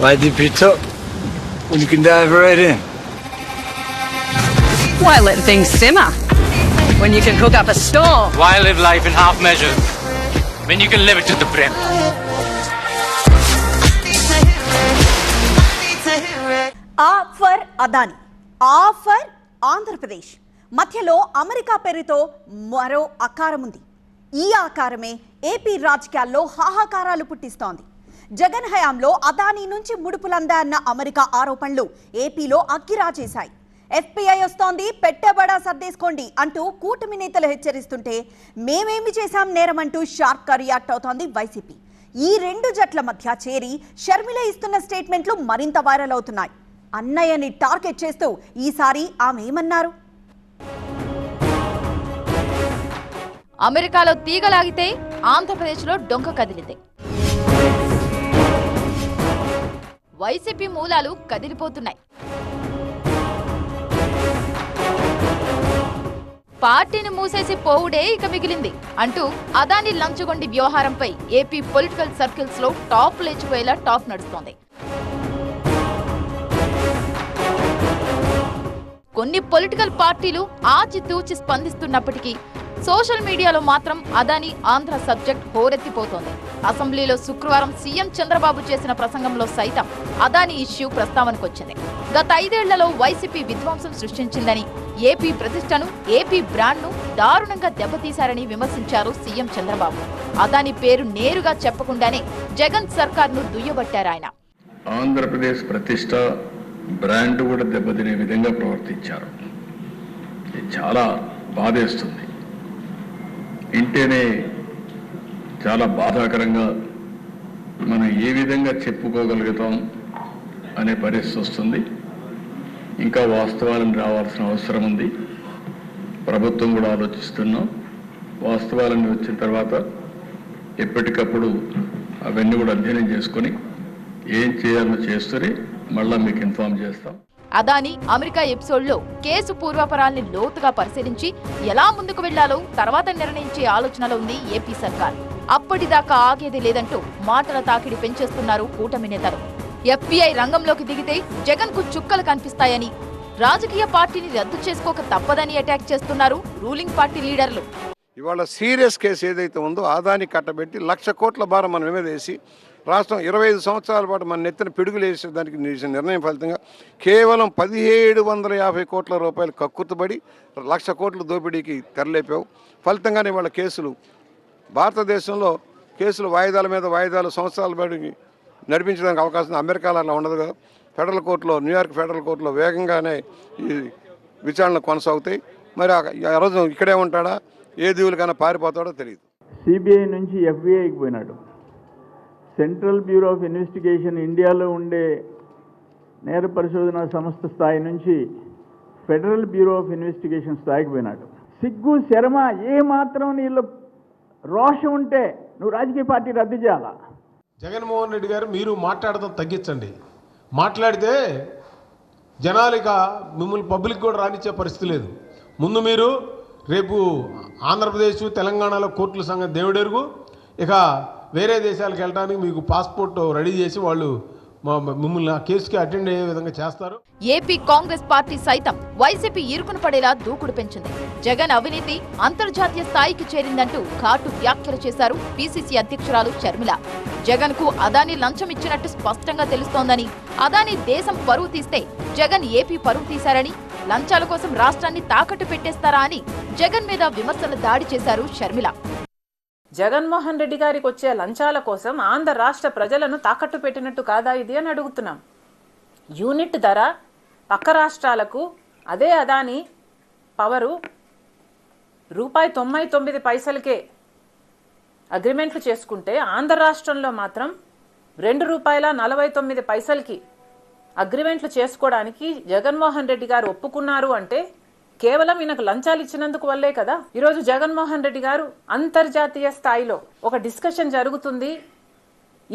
Why dip it up when you can dive right in? Why let things simmer when you can cook up a storm? Why live life in half measures when you can live it to the brim? ఆ for Adani, ఆ for Andhra Pradesh మధ్యలో America పేరుతో మరో ఆకారం ఉంది. ఈ ఆకారమే AP రాజకీయాల్లో హాహాకారాలు పుట్టిస్తోంది. జగన్ హయాంలో అదానీ నుంచి ముడుపులందాయన్న అమెరికా ఆరోపణలు ఏపీలో అగ్గిరాజేశాయి. ఎఫ్బీఐ వస్తోంది, పెట్టబడా సర్దేసుకోండి అంటూ కూటమి నేతలు హెచ్చరిస్తుంటే మేమేమి చేశాం నేరమంటూ షార్ప్గా రియాక్ట్ అవుతోంది వైసీపీ. ఈ రెండు జట్ల మధ్య చేరి షర్మిల ఇస్తున్న స్టేట్మెంట్లు మరింత వైరల్ అవుతున్నాయి. అన్నయ్యని టార్గెట్ చేస్తూ ఈసారి ఆమె ఏమన్నారు? అమెరికాలో తీగలాగితే ఆంధ్రప్రదేశ్లో డొంక కదిలితే వైసీపీ మూలాలు కదిలిపోతున్నాయి. పార్టీని మూసేసి పోవుడే ఇక మిగిలింది అంటూ అదాని లంచగొండి వ్యవహారంపై ఏపీ పొలిటికల్ సర్కిల్స్ లో టాప్ లేచిపోయేలా టాక్ నడుస్తోంది. కొన్ని పొలిటికల్ పార్టీలు ఆచితూచి స్పందిస్తున్నప్పటికీ సోషల్ మీడియాలో మాత్రం అదాని ఆంధ్ర సబ్జెక్ట్ హోరెత్తిపోతోంది. అసెంబ్లీలో శుక్రవారం సీఎం చంద్రబాబు చేసిన ప్రసంగంలో సైతం అదాని ఇష్యూ ప్రస్తావనకొచ్చింది. గత 5 ఏళ్లలో వైసీపీ విధ్వంసం సృష్టించిందని, ఏపీ ప్రతిష్టను, ఏపీ బ్రాండ్ను దారుణంగా దెబ్బతీశారని విమర్శించారు సీఎం చంద్రబాబు. అదాని పేరు నేరుగా చెప్పకుండానే జగన్ సర్కార్ను దుయ్యబట్టారు ఆయన. ఆంధ్రప్రదేశ్ ప్రతిష్ట, బ్రాండ్ కూడా దెబ్బతినే విధంగా ప్రవర్తించారు. ఇది చాలా బాధేస్తుంది. ఇంటేనే చాలా బాధాకరంగా మనం ఏ విధంగా చెప్పుకోగలుగుతాం అనే పరిస్థితి వస్తుంది. ఇంకా వాస్తవాలను రావాల్సిన అవసరం ఉంది. ప్రభుత్వం కూడా ఆలోచిస్తున్నాం. వాస్తవాలన్నీ వచ్చిన తర్వాత ఎప్పటికప్పుడు అవన్నీ కూడా అధ్యయనం చేసుకొని ఏం చేయాలో చేస్తూనే మళ్ళా మీకు ఇన్ఫార్మ్ చేస్తాం. అదాని అమెరికా ఎపిసోడ్లో కేసు పూర్వాపరాల్ని లోతుగా పరిశీలించి ఎలా ముందుకు వెళ్లాలో తర్వాత నిర్ణయించే ఆలోచనలో ఉంది ఏపీ సర్కార్. అప్పటిదాకా ఆగేది లేదంటూ మాటల తాకిడి పెంచేస్తున్నారు కూటమి నేతలు. ఎఫ్బీఐ రంగంలోకి దిగితే జగన్ కు చుక్కలు కనిపిస్తాయని, రాజకీయ పార్టీని రద్దు చేసుకోక తప్పదని అటాక్ చేస్తున్నారు రూలింగ్ పార్టీ లీడర్లు. ఇవాళ సీరియస్ కేసు ఏదైతే ఉందో అదాని కట్టబెట్టి 1,00,000 కోట్ల భారం మన మీద వేసి రాష్ట్రం 25 సంవత్సరాల పాటు మన నెత్తిన పిడుగులు వేసే దానికి నిర్ణయం ఫలితంగా కేవలం 1,750 కోట్ల రూపాయలు కక్కుర్తుబడి 1,00,000 కోట్ల దోపిడీకి తెరలేపావు. ఫలితంగానే వాళ్ళ కేసులు భారతదేశంలో కేసులు వాయిదాల మీద వాయిదాలు సంవత్సరాల పాటు నడిపించడానికి అవకాశం అమెరికాలో అలా ఉండదు కదా. ఫెడరల్ కోర్టులో, న్యూయార్క్ ఫెడరల్ కోర్టులో వేగంగానే ఈ విచారణలు కొనసాగుతాయి. మరి ఆ రోజు ఇక్కడే ఉంటాడా, ఏ దీవులకైనా పారిపోతాడో తెలియదు. సిబిఐ నుంచి ఎఫ్బిఐకి పోయినాడు. సెంట్రల్ బ్యూరో ఆఫ్ ఇన్వెస్టిగేషన్ ఇండియాలో ఉండే నేర పరిశోధన సంస్థ స్థాయి నుంచి ఫెడరల్ బ్యూరో ఆఫ్ ఇన్వెస్టిగేషన్ స్థాయికి పోయినాడు. సిగ్గు శర్మ ఏమాత్రం నీళ్ళు రోషం ఉంటే నువ్వు రాజకీయ పార్టీ రద్దు చేయాలా? జగన్మోహన్ రెడ్డి గారు, మీరు మాట్లాడటం తగ్గించండి. మాట్లాడితే జనాలిక మిమ్మల్ని పబ్లిక్ కూడా రానిచ్చే పరిస్థితి లేదు. ముందు మీరు రేపు ఆంధ్రప్రదేశ్, తెలంగాణలో కోర్టుల సంగతి దేవుడెరుగు. ఇక వేరే దేశాలకు వెళ్ళడానికి మీకు పాస్పోర్ట్ రెడీ చేసి వాళ్ళు మిమ్మల్ని ఆ కేసుకి అటెండ్ అయ్యే విధంగా చేస్తారు. ఏపీ కాంగ్రెస్ పార్టీ సైతం వైసీపీ ఇరుకును పడేలా దూకుడు పెంచింది. జగన్ అవినీతి అంతర్జాతీయ స్థాయికి చేరిందంటూ ఘాటు వ్యాఖ్యలు చేశారు పీసీసీ అధ్యక్షురాలు షర్మిల. జగన్ కు అదాని లంచం ఇచ్చినట్టు స్పష్టంగా తెలుస్తోందని, అదాని దేశం పరువు తీస్తే జగన్ ఏపీ పరువు తీశారని, లంచాల కోసం రాష్ట్రాన్ని తాకట్టు పెట్టేస్తారా అని జగన్ మీద విమర్శలు దాడి చేశారు షర్మిల. జగన్మోహన్ రెడ్డి గారికి వచ్చే లంచాల కోసం ఆంధ్ర రాష్ట్ర ప్రజలను తాకట్టు పెట్టినట్టు కాదా ఇది అని అడుగుతున్నాం. యూనిట్ ధర పక్క రాష్ట్రాలకు అదే అదాని పవరు ₹99 అగ్రిమెంట్లు చేసుకుంటే ఆంధ్ర రాష్ట్రంలో మాత్రం ₹2.49 అగ్రిమెంట్లు చేసుకోవడానికి జగన్మోహన్ రెడ్డి గారు ఒప్పుకున్నారు అంటే కేవలం ఈయనకు లంచాలు ఇచ్చినందుకు వల్లే కదా. ఈరోజు జగన్మోహన్ రెడ్డి గారు అంతర్జాతీయ స్థాయిలో ఒక డిస్కషన్ జరుగుతుంది,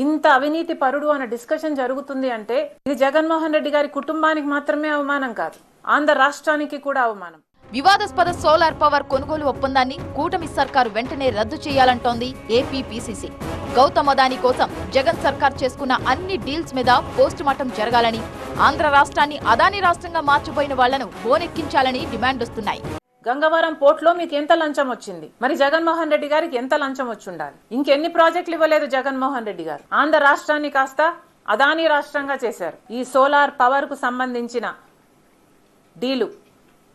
ఇంత అవినీతి పరుడు అనే డిస్కషన్ జరుగుతుంది అంటే ఇది జగన్మోహన్ రెడ్డి గారి కుటుంబానికి మాత్రమే అవమానం కాదు, ఆంధ్ర రాష్ట్రానికి కూడా అవమానం. వివాదాస్పద సోలార్ పవర్ కొనుగోలు ఒప్పందాన్ని కూటమి సర్కారు వెంటనే రద్దు చేయాలంటోంది ఏపీ పీసీసీ. గౌతమ్ అదానీ కోసం జగన్ సర్కార్ చేసుకున్న అన్ని డీల్స్ మీద పోస్ట్ మార్టం జరగాలని, ఆంధ్ర రాష్ట్రాన్ని అదానీ రాష్ట్రంగా మార్చిపోయిన వాళ్లను బోనెక్కించాలని డిమాండ్లొస్తున్నాయి. గంగవరం పోర్టులో మీకు ఎంత లంచం వచ్చింది? మరి జగన్మోహన్ రెడ్డి గారికి ఎంత లంచం వచ్చి ఉండాలి? ఇంకెన్ని ప్రాజెక్టులు ఇవ్వలేదు జగన్మోహన్ రెడ్డి గారు? ఆంధ్ర రాష్ట్రాన్ని కాస్త అదానీ రాష్ట్రంగా చేశారు. ఈ సోలార్ పవర్ కు సంబంధించిన డీలు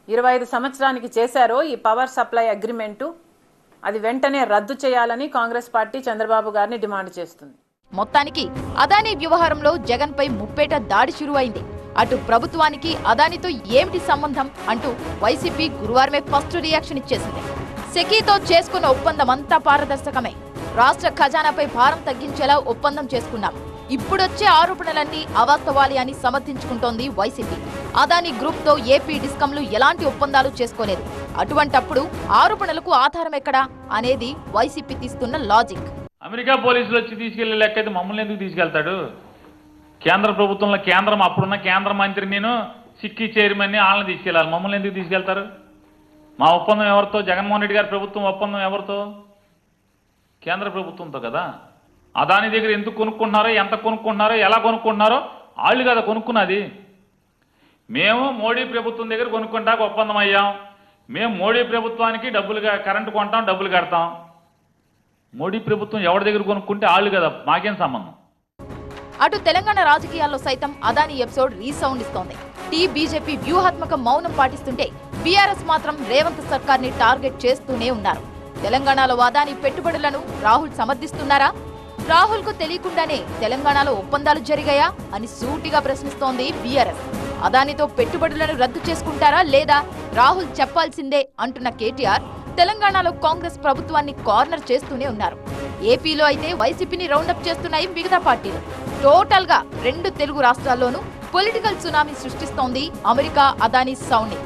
25 సంవత్సరానికి చేశారో ఈ పవర్ సప్లై అగ్రిమెంటు, అది వెంటనే రద్దు చేయాలని కాంగ్రెస్ పార్టీ చంద్రబాబు గారిని డిమాండ్ చేస్తుంది. మొత్తానికి అదానీ వ్యవహారంలో జగన్ పై ముప్పేట దాడి షురువైంది. అటు ప్రభుత్వానికి అదానితో ఏమిటి సంబంధం అంటూ వైసీపీ గురువారమే ఫస్ట్ రియాక్షన్ ఇచ్చేసింది. సెకీతో చేసుకున్న ఒప్పందం అంతా పారదర్శకమే. రాష్ట్ర ఖజానాపై భారం తగ్గించేలా ఒప్పందం చేసుకున్నాం. ఇప్పుడొచ్చే ఆరోపణలన్నీ అవాస్తవాలి అని సమర్థించుకుంటోంది వైసీపీ. అదానీ గ్రూప్ తో ఏపీ డిస్కంలు ఎలాంటి ఒప్పందాలు చేసుకోలేదు. అటువంటప్పుడు ఆరోపణలకు ఆధారం ఎక్కడా అనేది వైసీపీ తీస్తున్న లాజిక్. అమెరికా పోలీసులు వచ్చి తీసుకెళ్లే లెక్క అయితే మమ్మల్ని ఎందుకు తీసుకెళ్తాడు? కేంద్ర ప్రభుత్వంలో అప్పుడున్న కేంద్ర మంత్రి నేను సిక్కీ చైర్మన్ని వాళ్ళని తీసుకెళ్లాలి. మమ్మల్ని ఎందుకు తీసుకెళ్తారు? మా ఒప్పందం ఎవరితో? జగన్మోహన్ రెడ్డి గారి ప్రభుత్వం ఒప్పందం ఎవరితో? కేంద్ర ప్రభుత్వంతో కదా. అదాని దగ్గర ఎందుకు కొనుక్కుంటున్నారో, ఎంత కొనుక్కుంటున్నారో, ఎలా కొనుక్కుంటున్నారో వాళ్ళు కదా కొనుక్కున్నది. మేము మోడీ ప్రభుత్వం దగ్గర కొనుక్కుంటాక ఒప్పందం అయ్యాం. మేము మోడీ ప్రభుత్వానికి కరెంటు కొంటాం, డబ్బులు కడతాం. మోడీ ప్రభుత్వం ఎవరి దగ్గర కొనుక్కుంటే వాళ్ళు కదా, మాకేం సంబంధం? అటు తెలంగాణ రాజకీయాల్లో సైతం అదానీ ఎపిసోడ్ రీసౌండ్ ఇస్తోంది. బీజేపీ వ్యూహాత్మక మౌనం పాటిస్తుంటే బీఆర్ఎస్ మాత్రం రేవంత్ సర్కార్ ని టార్గెట్ చేస్తూనే ఉన్నారు. తెలంగాణలో అదానీ పెట్టుబడులను రాహుల్ సమర్థిస్తున్నారా? రాహుల్ కు తెలియకుండానే తెలంగాణలో ఒప్పందాలు జరిగాయా అని సూటిగా ప్రశ్నిస్తోంది బీఆర్ఎస్. అదానితో పెట్టుబడులను రద్దు చేసుకుంటారా లేదా రాహుల్ చెప్పాల్సిందే అంటున్న కేటీఆర్ తెలంగాణలో కాంగ్రెస్ ప్రభుత్వాన్ని కార్నర్ చేస్తూనే ఉన్నారు. ఏపీలో అయితే వైసీపీని రౌండప్ చేస్తున్నాయి మిగతా పార్టీలు. టోటల్ గా 2 తెలుగు రాష్ట్రాల్లోనూ పొలిటికల్ సునామీ సృష్టిస్తోంది అమెరికా అదానీ సౌండ్.